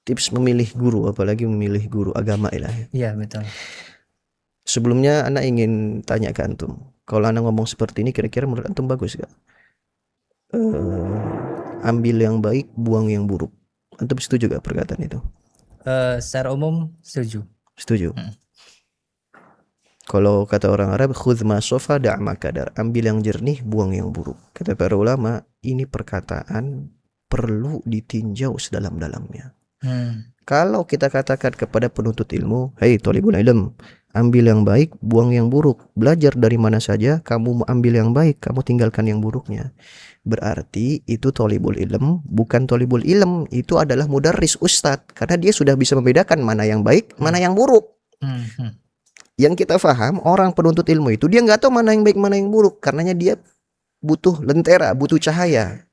Speaker 5: Tips memilih guru, apalagi memilih guru agama ilahi.
Speaker 4: Iya, betul.
Speaker 5: Sebelumnya Ana ingin tanya ke antum, kalau Ana ngomong seperti ini kira-kira menurut antum bagus gak? Ambil yang baik, buang yang buruk. Antum setuju gak perkataan itu?
Speaker 4: Secara umum setuju.
Speaker 5: Setuju. Kalau kata orang Arab, khudz ma sofa da' ma kadar, ambil yang jernih, buang yang buruk. Kata para ulama, ini perkataan perlu ditinjau sedalam-dalamnya. Kalau kita katakan kepada penuntut ilmu, hei thalibul ilm, ambil yang baik, buang yang buruk. Belajar dari mana saja, kamu ambil yang baik, kamu tinggalkan yang buruknya. Berarti itu thalibul ilm, bukan thalibul ilm. Itu adalah mudarris, ustadz. Karena dia sudah bisa membedakan mana yang baik, mana yang buruk. Yang kita faham, orang penuntut ilmu itu dia nggak tahu mana yang baik, mana yang buruk. Karenanya dia butuh lentera, butuh cahaya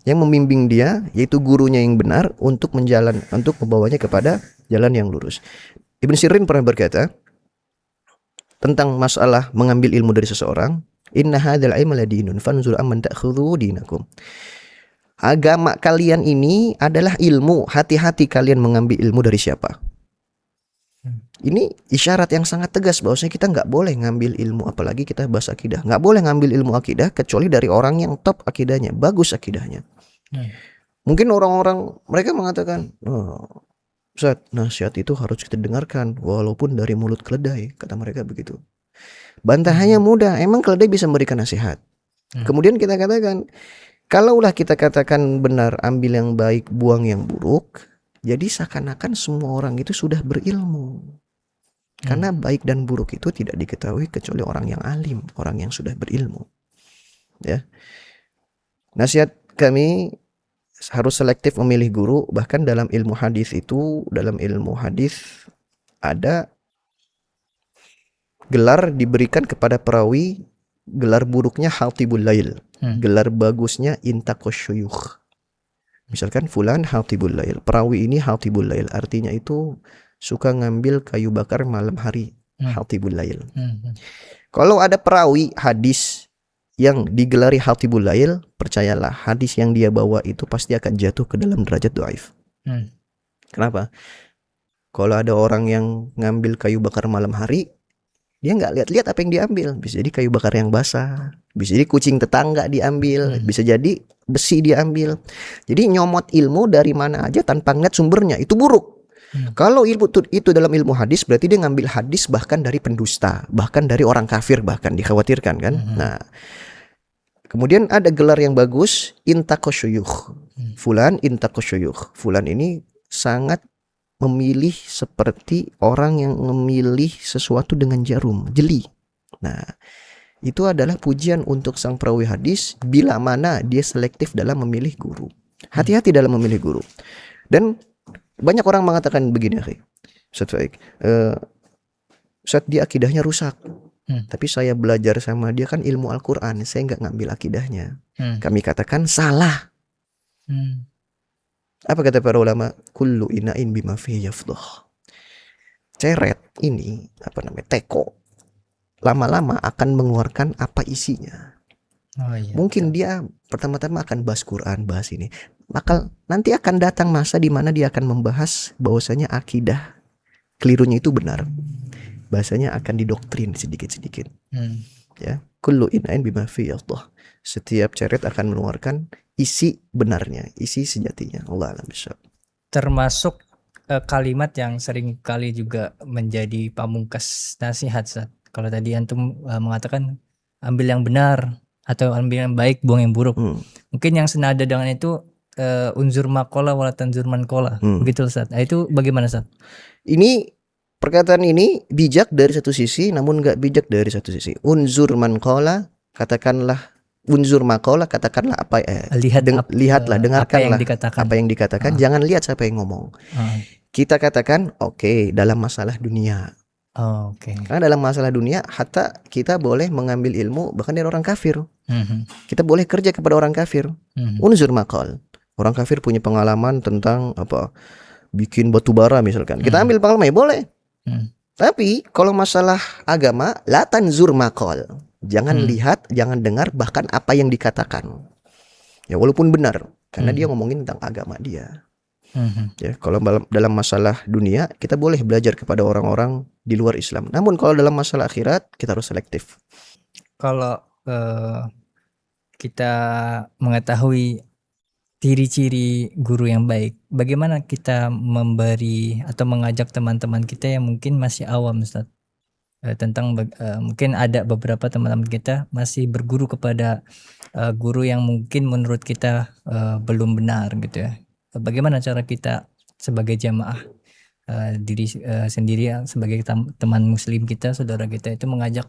Speaker 5: yang membimbing dia, yaitu gurunya yang benar untuk membawanya kepada jalan yang lurus. Ibn Sirin pernah berkata tentang masalah mengambil ilmu dari seseorang, inna hadzal ilma ladinun fanzur amman ta'khudhu dinakum. Agama kalian ini adalah ilmu, hati-hati kalian mengambil ilmu dari siapa. Ini isyarat yang sangat tegas bahwasanya kita nggak boleh ngambil ilmu, apalagi kita bahas akidah, nggak boleh ngambil ilmu akidah kecuali dari orang yang top akidahnya, bagus akidahnya. Mungkin orang-orang mereka mengatakan, oh, Ustaz, nasihat itu harus kita dengarkan walaupun dari mulut keledai, kata mereka begitu. Bantahannya mudah, emang keledai bisa memberikan nasihat. Kemudian kita katakan, kalaulah kita katakan benar, ambil yang baik, buang yang buruk, jadi seakan-akan semua orang itu sudah berilmu. Karena baik dan buruk itu tidak diketahui kecuali orang yang alim, orang yang sudah berilmu. Ya. Nasihat kami harus selektif memilih guru. Bahkan dalam ilmu hadis itu, dalam ilmu hadis ada gelar diberikan kepada perawi, gelar buruknya Hatibul Lail, gelar bagusnya Intaqus Syuyukh. Misalkan fulan Hatibul Lail, perawi ini Hatibul Lail, artinya itu suka ngambil kayu bakar malam hari, Hatibul Lail. Kalau ada perawi hadis yang digelari Hatibul Lail, percayalah hadis yang dia bawa itu pasti akan jatuh ke dalam derajat dhaif. Kenapa? Kalau ada orang yang ngambil kayu bakar malam hari, Dia nggak lihat-lihat apa yang diambil. Bisa jadi kayu bakar yang basah, bisa jadi kucing tetangga diambil, bisa jadi besi diambil. Jadi nyomot ilmu dari mana aja tanpa ngeliat sumbernya itu buruk. Kalau ilmu itu dalam ilmu hadis, berarti dia ngambil hadis bahkan dari pendusta, bahkan dari orang kafir, bahkan dikhawatirkan kan. Nah, kemudian ada gelar yang bagus, intakosyuyuh. Fulan intakosyuyuh. Fulan ini sangat memilih seperti orang yang memilih sesuatu dengan jarum, jeli. Nah, itu adalah pujian untuk sang perawi hadis bila mana dia selektif dalam memilih guru. Hati-hati dalam memilih guru. Dan banyak orang mengatakan begini, Ustaz Faik, Ustaz dia akidahnya rusak. Tapi saya belajar sama dia kan ilmu Al-Quran, saya nggak ngambil akidahnya. Kami katakan salah. Apa kata para ulama? Kullu ina'in bima fihi yafdhuh. Ceret ini teko lama-lama akan mengeluarkan apa isinya. Mungkin dia pertama-tama akan bahas Quran, bahas ini. Maka nanti akan datang masa di mana dia akan membahas bahwasanya akidah kelirunya itu benar. Bahasanya akan didoktrin sedikit-sedikit. Ya, kullu ina'in bima fihi yafdhuh. Setiap ceret akan mengeluarkan isi benarnya, isi sejatinya. Allah alam bishawab.
Speaker 4: Termasuk kalimat yang sering kali juga menjadi pamungkas nasihat, Ustaz. Kalau tadi antum mengatakan ambil yang benar atau ambil yang baik, buang yang buruk. Mungkin yang senada dengan itu unzur maqala wala tanzur man qala. Begitu, Ustaz. Nah, itu bagaimana, Ustaz?
Speaker 5: Ini perkataan ini bijak dari satu sisi, namun enggak bijak dari satu sisi. Unzur man qala, katakanlah unzur maqala, katakanlah apa lihatlah, dengarkanlah apa yang dikatakan, jangan lihat siapa yang ngomong. Kita katakan oke, dalam masalah dunia. Karena dalam masalah dunia hatta kita boleh mengambil ilmu bahkan dari orang kafir. Kita boleh kerja kepada orang kafir. Unzur maqal. Orang kafir punya pengalaman tentang bikin batu bara misalkan. Kita ambil pengalaman, boleh. Tapi kalau masalah agama, la tanzur maqal. Jangan lihat, jangan dengar bahkan apa yang dikatakan. Ya walaupun benar, karena dia ngomongin tentang agama dia. Ya, kalau dalam masalah dunia kita boleh belajar kepada orang-orang di luar Islam. Namun kalau dalam masalah akhirat kita harus selektif.
Speaker 4: Kalau kita mengetahui ciri-ciri guru yang baik, bagaimana kita memberi atau mengajak teman-teman kita yang mungkin masih awam, Ustaz? Tentang mungkin ada beberapa teman-teman kita masih berguru kepada guru yang mungkin menurut kita belum benar gitu ya. Bagaimana cara kita sebagai jamaah diri sendiri sebagai teman muslim kita, saudara kita itu mengajak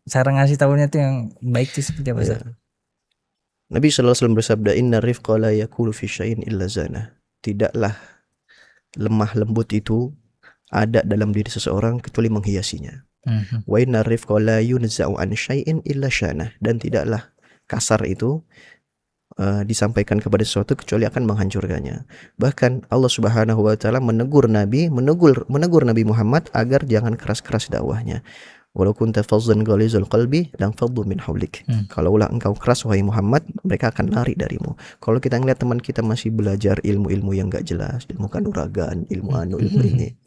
Speaker 4: cara ngasih tahunya itu yang baik itu seperti apa, Ustaz?
Speaker 5: Nabi sallallahu alaihi wasallam bersabda, "Inna rifqa la yakulu fi syai'in illa zana." Tidaklah lemah lembut itu ada dalam diri seseorang kecuali menghiasinya. Wa inna rifqa la yunza'u an syai'in illa syana. Dan tidaklah kasar itu disampaikan kepada sesuatu kecuali akan menghancurkannya. Bahkan Allah Subhanahu wa taala menegur Nabi Muhammad agar jangan keras-keras dakwahnya. Walau kunta fazzan ghalizal qalbi lan faddu min hawlik. Kalaulah engkau keras wahai Muhammad, mereka akan lari darimu. Kalau kita ngeliat teman kita masih belajar ilmu-ilmu yang enggak jelas, ilmu kanuragan, ilmu ini,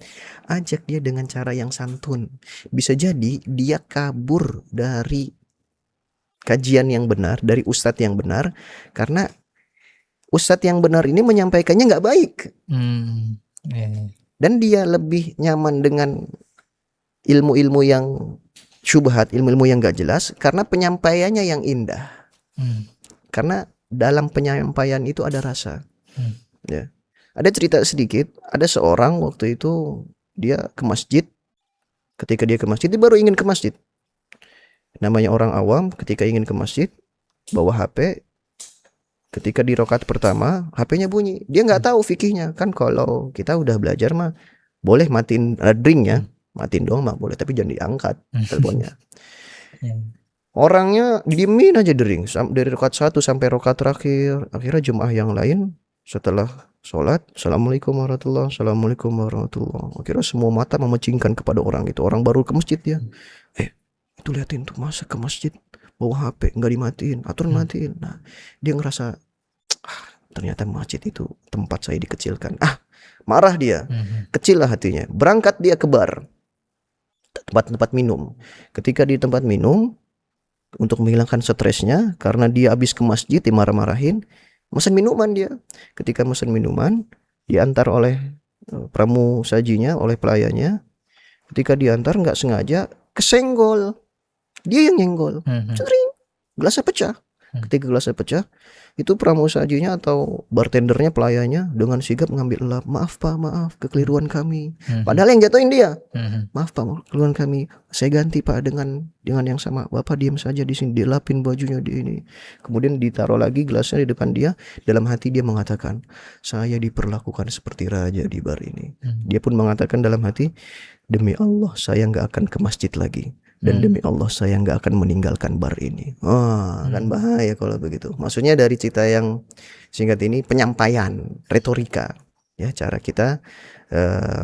Speaker 5: ajak dia dengan cara yang santun. Bisa jadi dia kabur dari kajian yang benar, dari ustadz yang benar, karena ustadz yang benar ini menyampaikannya enggak baik. Dan dia lebih nyaman dengan ilmu-ilmu yang syubhat, ilmu-ilmu yang gak jelas, karena penyampaiannya yang indah. Karena dalam penyampaian itu ada rasa. Ya. Ada cerita sedikit, ada seorang waktu itu dia ke masjid. Ketika dia ke masjid, dia baru ingin ke masjid. Namanya orang awam, ketika ingin ke masjid, bawa HP. Ketika di rakaat pertama, HP-nya bunyi. Dia nggak tahu fikihnya. Kan kalau kita udah belajar mah boleh matiin ringnya. Matiin doang mah boleh, tapi jangan diangkat teleponnya. Orangnya diemin aja dering dari rakaat 1 sampai rakaat terakhir. Akhirnya jemaah yang lain setelah sholat, Assalamualaikum warahmatullahi wabarakatuh, Assalamualaikum warahmatullahi wabarakatuh. Akhirnya semua mata memecingkan kepada orang itu. Orang baru ke masjid ya. Itu liatin tuh, masa ke masjid bawa HP nggak dimatiin, aturan matiin. Nah, dia ngerasa ternyata masjid itu tempat saya dikecilkan. Marah dia. Kecil lah hatinya. Berangkat dia ke bar. tempat-tempat minum. Ketika di tempat minum, untuk menghilangkan stresnya karena dia habis ke masjid dimarah-marahin, mesen minuman dia. Ketika mesen minuman, diantar oleh pramu sajinya, oleh pelayannya. Ketika diantar nggak sengaja kesenggol, dia yang nyenggol, cering, gelasnya pecah. Ketika gelasnya pecah, itu pramu sajinya atau bartendernya, pelayannya dengan sigap ngambil lap, maaf pak, maaf, kekeliruan kami. Padahal yang jatuhin dia. Maaf pak, kekeliruan kami, saya ganti pak dengan yang sama. Bapak diam saja di sini, dilapin bajunya di ini. Kemudian ditaruh lagi gelasnya di depan dia. Dalam hati dia mengatakan, saya diperlakukan seperti raja di bar ini. Dia pun mengatakan dalam hati, demi Allah saya nggak akan ke masjid lagi. Dan demi Allah saya nggak akan meninggalkan bar ini. Kan bahaya kalau begitu. Maksudnya dari cerita yang singkat ini penyampaian retorika, ya, cara kita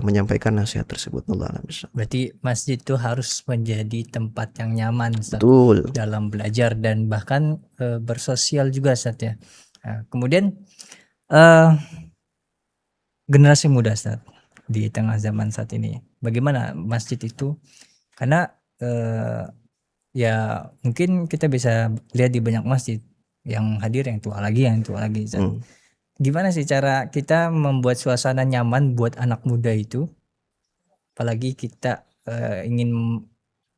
Speaker 5: menyampaikan nasihat tersebut. Allah alam.
Speaker 4: Berarti masjid itu harus menjadi tempat yang nyaman, Ustaz,
Speaker 5: Betul.
Speaker 4: dalam belajar dan bahkan bersosial juga, Ustaz, ya. Nah, kemudian generasi muda, Ustaz, di tengah zaman saat ini, bagaimana masjid itu? Karena ya mungkin kita bisa lihat di banyak masjid yang hadir yang tua lagi, Ustaz. Gimana sih cara kita membuat suasana nyaman buat anak muda itu, apalagi kita ingin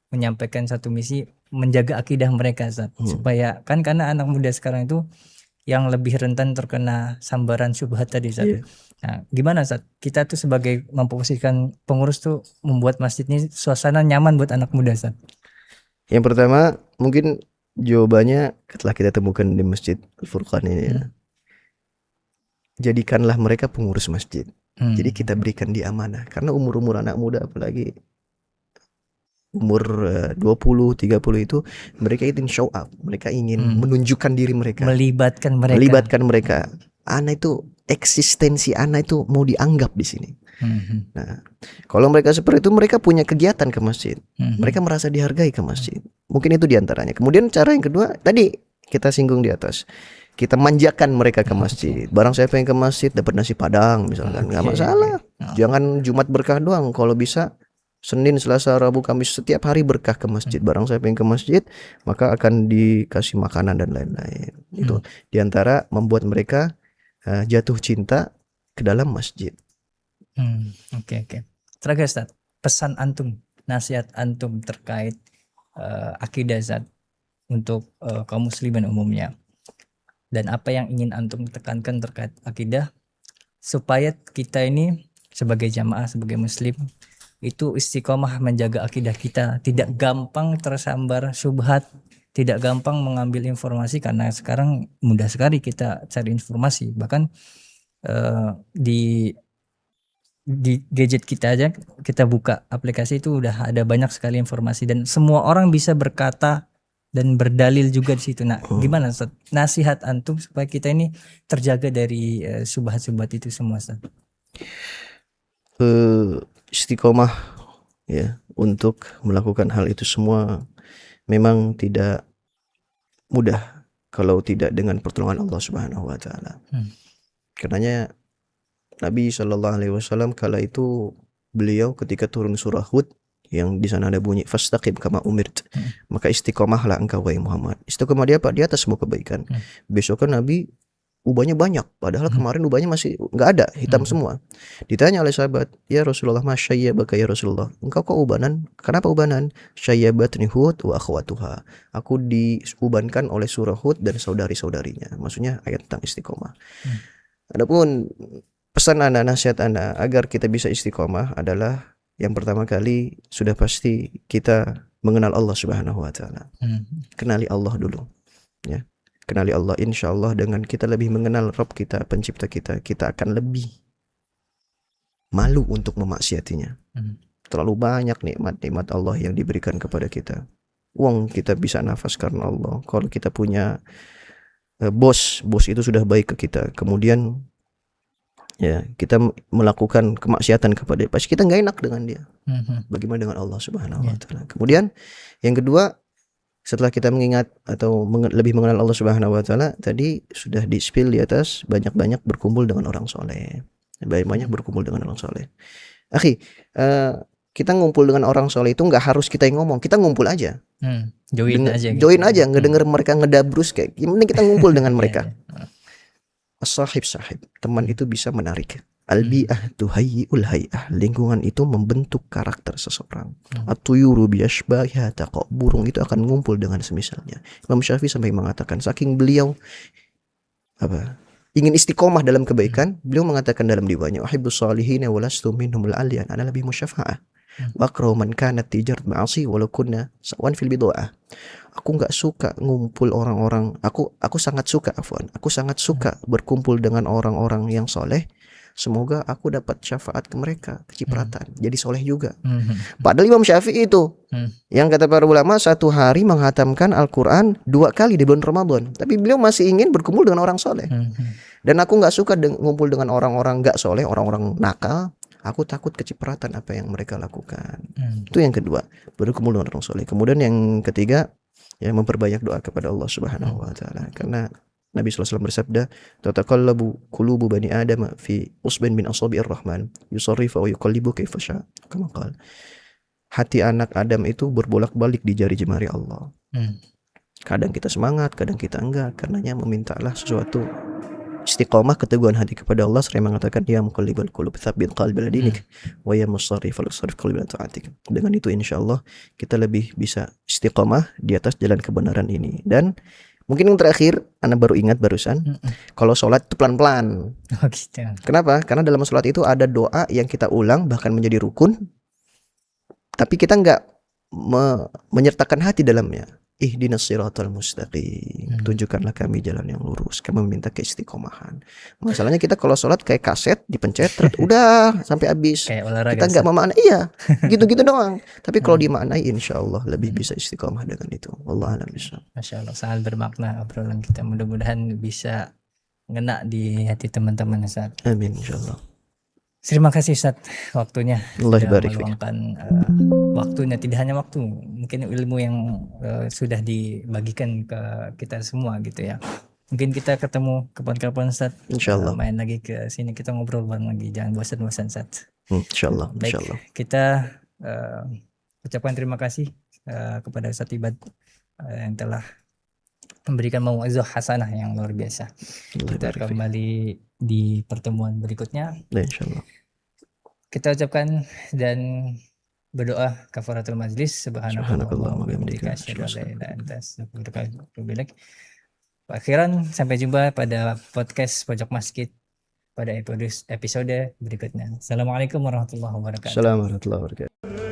Speaker 4: menyampaikan satu misi menjaga akidah mereka, Ustaz, supaya kan karena anak muda sekarang itu yang lebih rentan terkena sambaran syubhat tadi, Ustaz. Nah, gimana, Ustaz, kita tuh sebagai memposisikan pengurus tuh membuat masjid ini suasana nyaman buat anak muda, Ustaz?
Speaker 5: Yang pertama mungkin jawabannya setelah kita temukan di Masjid Al-Furqan ini, ya. Jadikanlah mereka pengurus masjid. Jadi kita berikan dia amanah. Karena umur-umur anak muda, apalagi umur 20-30 itu, mereka ingin show up. Mereka ingin menunjukkan diri mereka. Melibatkan mereka. Anak itu, eksistensi anak itu mau dianggap di sini. Nah, kalau mereka seperti itu, mereka punya kegiatan ke masjid. Mereka merasa dihargai ke masjid. Mungkin itu diantaranya. Kemudian cara yang kedua, tadi kita singgung di atas. Kita manjakan mereka ke masjid. Barang saya pengen ke masjid dapat nasi padang misalkan, nggak masalah. Jangan Jumat berkah doang. Kalau bisa Senin, Selasa, Rabu, Kamis setiap hari berkah ke masjid. Barang saya pengen ke masjid, maka akan dikasih makanan dan lain-lain. Itu diantara membuat mereka jatuh cinta ke dalam masjid.
Speaker 4: Oke. Terakhir, Ustaz, pesan antum, nasihat antum terkait akidah, Ustaz, untuk kaum muslimin umumnya, dan apa yang ingin antum tekankan terkait akidah supaya kita ini sebagai jamaah, sebagai muslim itu istiqomah menjaga akidah kita, tidak gampang tersambar syubhat, tidak gampang mengambil informasi, karena sekarang mudah sekali kita cari informasi. Bahkan di gadget kita aja, kita buka aplikasi itu udah ada banyak sekali informasi dan semua orang bisa berkata dan berdalil juga di situ. Nah, gimana, Ustaz, nasihat antum supaya kita ini terjaga dari syubhat-syubhat itu semua, Ustaz?
Speaker 5: Istiqomah, ya, untuk melakukan hal itu semua memang tidak mudah kalau tidak dengan pertolongan Allah Subhanahu wa taala. Karenanya Nabi Shallallahu alaihi wasallam kala itu beliau ketika turun surah Hud yang di sana ada bunyi fastaqim kama umirt, maka istiqomahlah engkau wahai Muhammad. Istiqomah dia apa? Di atas semua kebaikan. Besoknya Nabi ubahnya banyak, padahal kemarin ubahnya masih nggak ada, hitam semua. Ditanya oleh sahabat, ya Rasulullah, masyayyabaka ya Rasulullah, engkau kok ubanan? Kenapa ubanan? Syayyabatni Hud wa akhwatuha, aku diubankan oleh surah Hud dan saudari-saudarinya. Maksudnya ayat tentang istiqomah. Adapun pesan anak, nasihat anak agar kita bisa istiqomah adalah yang pertama kali sudah pasti kita mengenal Allah Subhanahu wa taala. Kenali Allah dulu, ya. Kenali Allah, insya Allah dengan kita lebih mengenal Rabb kita, pencipta kita, kita akan lebih malu untuk memaksiatinya. Terlalu banyak nikmat-nikmat Allah yang diberikan kepada kita. Uang kita bisa nafas karena Allah. Kalau kita punya bos itu sudah baik ke kita. Kemudian ya kita melakukan kemaksiatan kepada dia, pasti kita nggak enak dengan dia. Bagaimana dengan Allah Subhanahu wa taala? Kemudian yang kedua, setelah kita mengingat atau lebih mengenal Allah Subhanahu wa taala, tadi sudah di-spill di atas, banyak-banyak berkumpul dengan orang soleh. Banyak-banyak berkumpul dengan orang soleh. Akhi, kita ngumpul dengan orang soleh itu nggak harus kita yang ngomong, kita ngumpul aja.
Speaker 4: Join aja gitu.
Speaker 5: Join aja, ngedenger mereka ngedabrus kayak. Yang penting kita ngumpul dengan mereka. As-sahib sahib, teman itu bisa menarik. Al-bi'ah tuhayyi'ul hay'ah, lingkungan itu membentuk karakter seseorang. At-tuyuru biyashbahiha taqa, burung itu akan ngumpul dengan semisalnya. Imam Syafi'i sampai mengatakan saking beliau ingin istiqomah dalam kebaikan, beliau mengatakan dalam diwannya, uhibbus salihina wa lastu minhumul aliyan, ana lebih musyafa'ah. Wa akrahu man kanat tijarat ma'asi walau kunna sawan fil bid'ah. Aku enggak suka ngumpul orang-orang, aku sangat suka berkumpul dengan orang-orang yang soleh. Semoga aku dapat syafaat ke mereka, kecipratan, jadi soleh juga. Padahal Imam Syafi'i itu yang kata para ulama satu hari menghatamkan Al-Quran 2 kali di bulan Ramadan, tapi beliau masih ingin berkumpul dengan orang soleh. Dan aku nggak suka ngumpul dengan orang-orang nggak soleh, orang-orang nakal. Aku takut kecipratan apa yang mereka lakukan. Itu yang kedua, berkumpul dengan orang soleh. Kemudian yang ketiga, ya memperbanyak doa kepada Allah Subhanahu Wa Taala, karena Nabi SAW bersabda, tataqallabu qulubu bani Adam fi usbin min asabi'ir rahman, yusarrifu wa yuqallibu kaifa syaa. Kama qala. Hati anak Adam itu berbolak-balik di jari jemari Allah. Kadang kita semangat, kadang kita enggak. Karenanya memintalah sesuatu istiqomah, keteguhan hati kepada Allah. Saya mengatakan, ya muqallibal qulub tsabbit qalbi ala dinik wa ya musarrifal sarif qalbi ala ta'atik. Dengan itu insyaallah kita lebih bisa istiqomah di atas jalan kebenaran ini. Dan mungkin yang terakhir, Anda baru ingat barusan, kalau sholat itu pelan-pelan.
Speaker 4: Gitu.
Speaker 5: Kenapa? Karena dalam sholat itu ada doa yang kita ulang bahkan menjadi rukun, tapi kita nggak menyertakan hati dalamnya. Ihdinas siratal mustaqim, tunjukkanlah kami jalan yang lurus. Kami meminta keistiqomahan. Masalahnya kita kalau sholat kayak kaset dipencet, udah sampai habis.
Speaker 4: Kayak olahraga.
Speaker 5: Kita nggak memaknai, iya, gitu-gitu doang. Tapi kalau dimaknai, insya Allah lebih bisa istiqomah dengan itu. Wallahu a'lam bishawab.
Speaker 4: Masya Allah, sangat bermakna obrolan kita. Mudah-mudahan bisa ngena di hati teman-teman Ustaz.
Speaker 5: Amin insyaallah.
Speaker 4: Terima kasih Ustaz waktunya.
Speaker 5: Allah
Speaker 4: Sudah
Speaker 5: barik fik.
Speaker 4: meluangkan waktunya, tidak hanya waktu, mungkin ilmu yang sudah dibagikan ke kita semua gitu ya. Mungkin kita ketemu kapan-kapan Ustaz.
Speaker 5: Insyaallah.
Speaker 4: Main lagi ke sini, kita ngobrol bareng lagi, jangan bosan-bosan Ustaz.
Speaker 5: Insyaallah,
Speaker 4: Baik,
Speaker 5: insyaallah.
Speaker 4: kita ucapkan terima kasih kepada Ustaz Ibad yang telah memberikan mau'izah hasanah yang luar biasa. Kita kembali di pertemuan berikutnya.
Speaker 5: Insyaallah.
Speaker 4: Kita ucapkan dan berdoa kafaratul majlis. Subhanakallahumma wa bihamdika asyhadu an la ilaha illa anta astaghfiruka wa atubu ilaik. Akhiran, sampai jumpa pada podcast Pojok Masjid pada episode berikutnya. Assalamualaikum warahmatullahi wabarakatuh.
Speaker 5: Assalamualaikum warahmatullahi wabarakatuh.